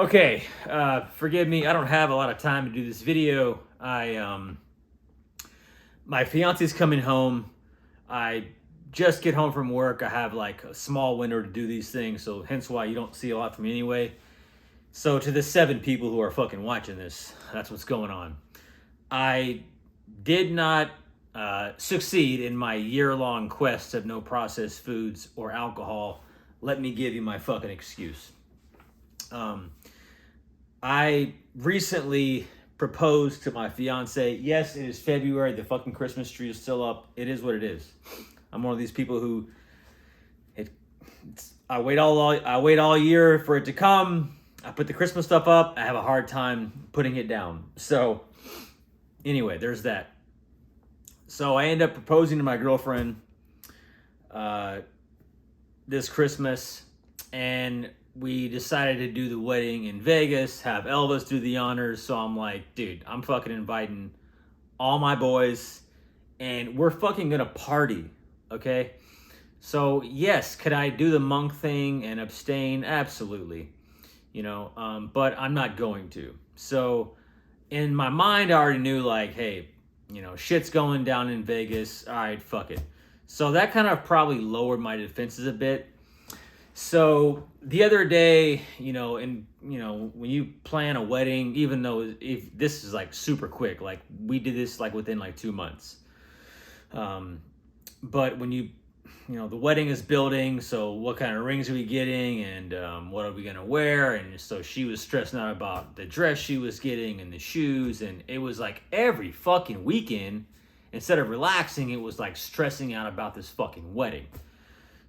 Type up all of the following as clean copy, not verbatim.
Okay, forgive me. I don't have a lot of time to do this video. My fiance's coming home. I just get home from work. I have like a small window to do these things, so hence why you don't see a lot from me anyway. So to the 7 people who are fucking watching this, that's what's going on. I did not succeed in my year-long quest of no processed foods or alcohol. Let me give you my fucking excuse. I recently proposed to my fiance. Yes, it is February. The fucking Christmas tree is still up. It is what it is. I'm one of these people who I wait all year for it to come. I put the Christmas stuff up. I have a hard time putting it down. So anyway, there's that. So I end up proposing to my girlfriend this Christmas, and we decided to do the wedding in Vegas, have Elvis do the honors. So I'm like, dude, I'm fucking inviting all my boys, and we're fucking gonna party, okay? So yes, could I do the monk thing and abstain? Absolutely, but I'm not going to. So in my mind, I already knew like, hey, shit's going down in Vegas. All right, fuck it. So that kind of probably lowered my defenses a bit. So the other day, when you plan a wedding, even though if this is like super quick, like we did this like within like 2 months. But when the wedding is building, so what kind of rings are we getting, and what are we gonna wear? And so she was stressing out about the dress she was getting and the shoes, and it was like every fucking weekend, instead of relaxing, it was like stressing out about this fucking wedding.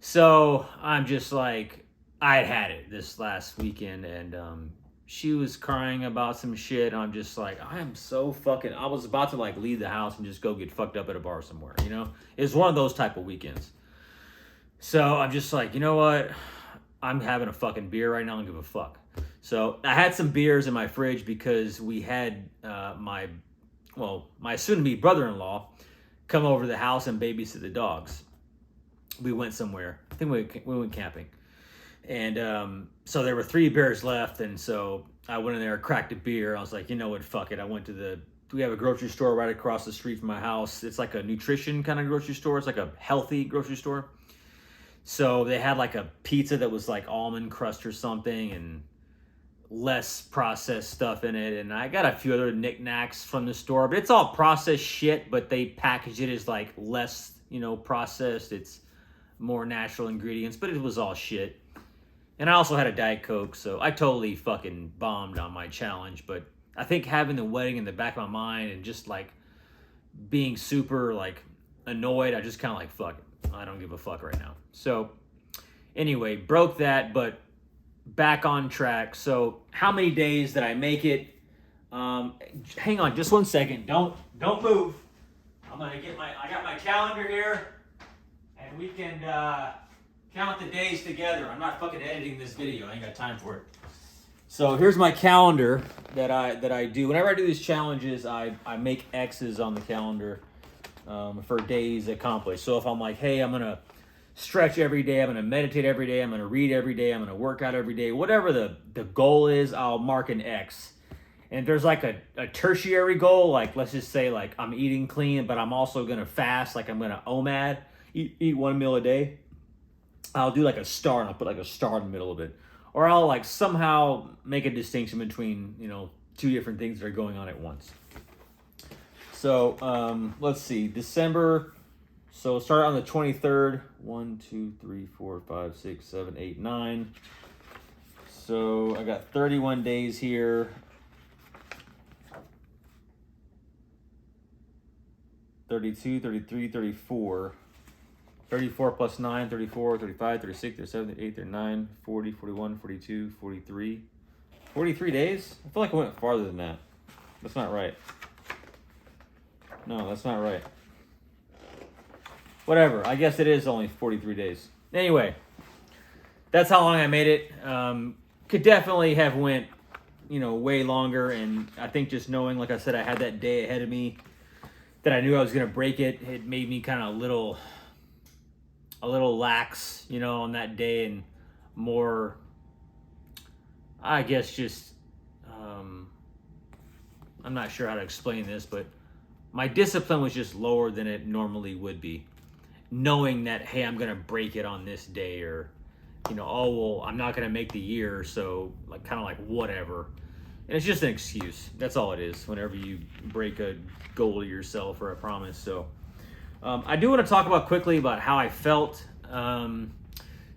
So I'm just like, I had it this last weekend, and she was crying about some shit. I'm just like, I was about to like leave the house and just go get fucked up at a bar somewhere, It's one of those type of weekends. So I'm just like, you know what? I'm having a fucking beer right now. I don't give a fuck. So I had some beers in my fridge because we had my soon-to-be brother-in-law come over to the house and babysit the dogs. We went somewhere. I think we went camping. And so there were 3 beers left, and so I went in there, cracked a beer. I was like, you know what, fuck it. I went to we have a grocery store right across the street from my house. It's like a nutrition kind of grocery store. It's like a healthy grocery store. So they had like a pizza that was like almond crust or something and less processed stuff in it. And I got a few other knickknacks from the store, but it's all processed shit, but they package it as like less, processed. It's more natural ingredients, but it was all shit. And I also had a Diet Coke, so I totally fucking bombed on my challenge. But I think having the wedding in the back of my mind and just like being super like annoyed, I just kind of like, fuck it. I don't give a fuck right now. So anyway, broke that, but back on track. So how many days did I make it? Hang on just 1 second. Don't move. I got my calendar here, and we can count the days together. I'm not fucking editing this video. I ain't got time for it. So here's my calendar that I do. Whenever I do these challenges, I make X's on the calendar for days accomplished. So if I'm like, hey, I'm going to stretch every day, I'm going to meditate every day, I'm going to read every day, I'm going to work out every day, whatever the goal is, I'll mark an X. And if there's like a tertiary goal, like let's just say like I'm eating clean, but I'm also going to fast, like I'm going to OMAD, eat 1 meal a day, I'll do like a star, and I'll put like a star in the middle of it. Or I'll like somehow make a distinction between, 2 different things that are going on at once. So let's see, December. So start on the 23rd. 1, 2, 3, 4, 5, 6, 7, 8, 9. So I got 31 days here. 32, 33, 34. 34 plus 9, 34, 35, 36, 37, 38, 39, 40, 41, 42, 43. 43 days? I feel like I went farther than that. That's not right. No, that's not right. Whatever. I guess it is only 43 days. Anyway, that's how long I made it. Could definitely have went, way longer. And I think just knowing, like I said, I had that day ahead of me that I knew I was going to break it. It made me kind of a little lax, on that day, and more I guess just, I'm not sure how to explain this, but my discipline was just lower than it normally would be. Knowing that, hey, I'm going to break it on this day, or, oh, well, I'm not going to make the year, so, like, kind of like whatever. And it's just an excuse. That's all it is whenever you break a goal to yourself or a promise. So, I do want to talk about quickly about how I felt.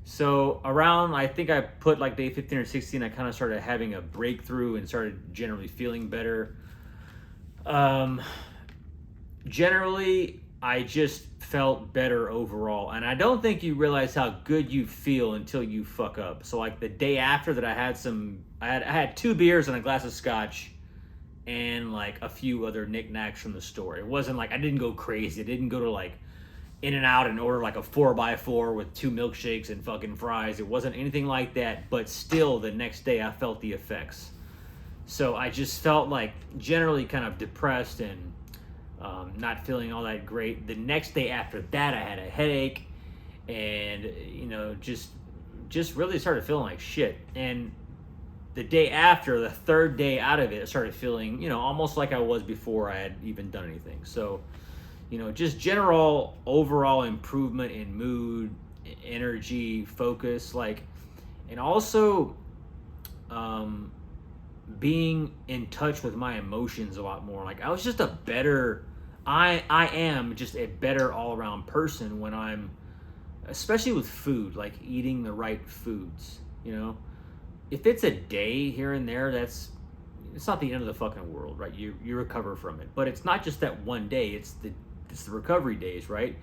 So around, I think I put like day 15 or 16, I kind of started having a breakthrough and started generally feeling better. Generally, I just felt better overall. And I don't think you realize how good you feel until you fuck up. So like the day after that, I had 2 beers and a glass of scotch and like a few other knickknacks from the store. It wasn't like, I didn't go crazy. I didn't go to like In-N-Out and order like a 4x4 with 2 milkshakes and fucking fries. It wasn't anything like that, but still the next day I felt the effects. So I just felt like generally kind of depressed and not feeling all that great. The next day after that, I had a headache and, just really started feeling like shit. And the day after, the 3rd day out of it, I started feeling, almost like I was before I had even done anything. So, just general overall improvement in mood, energy, focus, and also being in touch with my emotions a lot more. Like I was just I am just a better all around person when I'm, especially with food, like eating the right foods, If it's a day here and there, it's not the end of the fucking world, right? You recover from it. But it's not just that one day, it's the recovery days, right?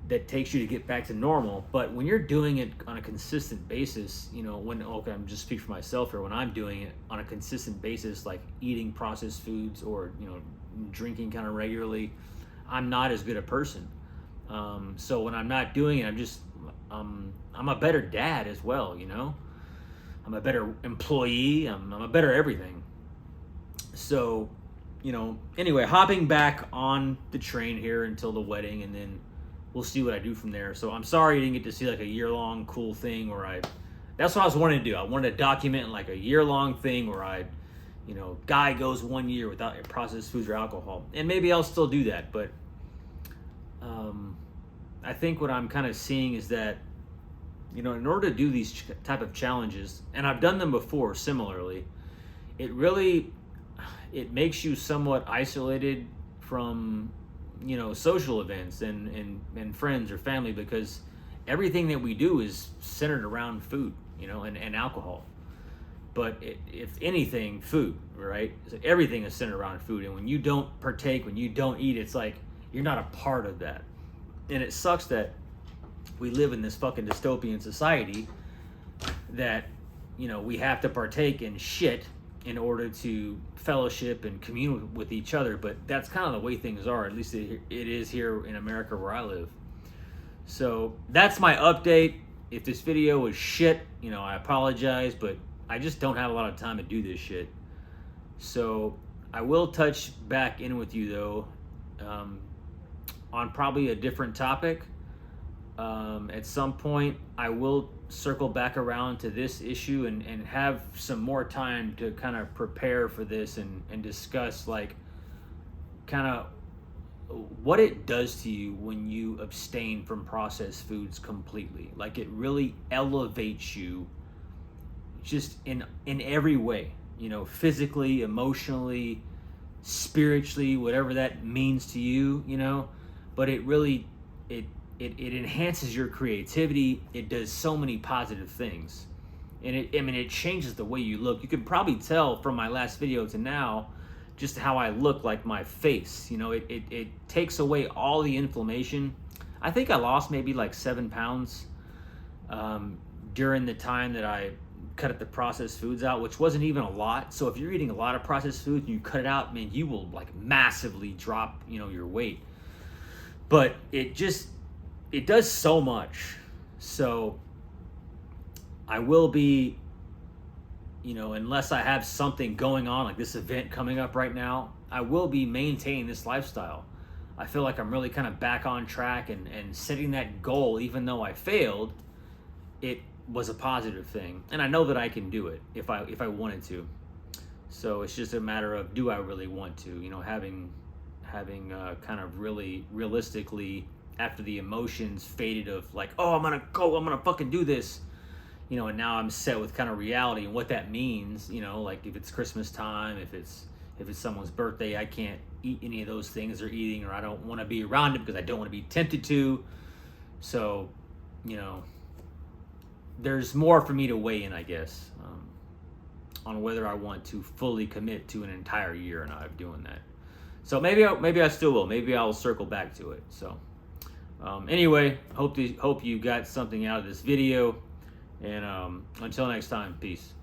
That takes you to get back to normal. But when you're doing it on a consistent basis, I'm just speaking for myself here, when I'm doing it on a consistent basis, like eating processed foods or, drinking kind of regularly, I'm not as good a person. So when I'm not doing it, I'm a better dad as well, I'm a better employee, I'm a better everything. So, anyway, hopping back on the train here until the wedding, and then we'll see what I do from there. So I'm sorry you didn't get to see like a year-long cool thing where that's what I was wanting to do. I wanted to document like a year-long thing where guy goes 1 year without processed foods or alcohol. And maybe I'll still do that, but I think what I'm kind of seeing is that, in order to do these type of challenges, and I've done them before similarly, it makes you somewhat isolated from, social events and friends or family, because everything that we do is centered around food, and alcohol. But if anything, food, right? So everything is centered around food. And when you don't partake, when you don't eat, it's like you're not a part of that. And it sucks that we live in this fucking dystopian society that, we have to partake in shit in order to fellowship and commune with each other. But that's kind of the way things are. At least it is here in America where I live. So that's my update. If this video was shit, I apologize, but I just don't have a lot of time to do this shit. So I will touch back in with you though, on probably a different topic. At some point I will circle back around to this issue and have some more time to kind of prepare for this and discuss like kind of what it does to you when you abstain from processed foods completely. Like it really elevates you just in every way, physically, emotionally, spiritually, whatever that means to you, but it really, it enhances your creativity. It does so many positive things. And it changes the way you look. You can probably tell from my last video to now just how I look, like my face. It takes away all the inflammation. I think I lost maybe like 7 pounds during the time that I cut the processed foods out, which wasn't even a lot. So if you're eating a lot of processed foods and you cut it out, man, you will like massively drop, your weight. But it does so much. So I will be, unless I have something going on like this event coming up right now, I will be maintaining this lifestyle. I feel like I'm really kind of back on track and setting that goal, even though I failed, it was a positive thing, and I know that I can do it if I wanted to. So it's just a matter of, do I really want to? You know, having kind of really realistically, after the emotions faded of like, oh, I'm gonna fucking do this, you know, and now I'm set with kind of reality and what that means. You know, like if it's Christmas time, if it's someone's birthday, I can't eat any of those things they're eating, or I don't want to be around it because I don't want to be tempted to. So, you know, there's more for me to weigh in, I guess, on whether I want to fully commit to an entire year or not of doing that. So maybe I still will. Maybe I'll circle back to it. So anyway, hope you got something out of this video, and until next time, peace.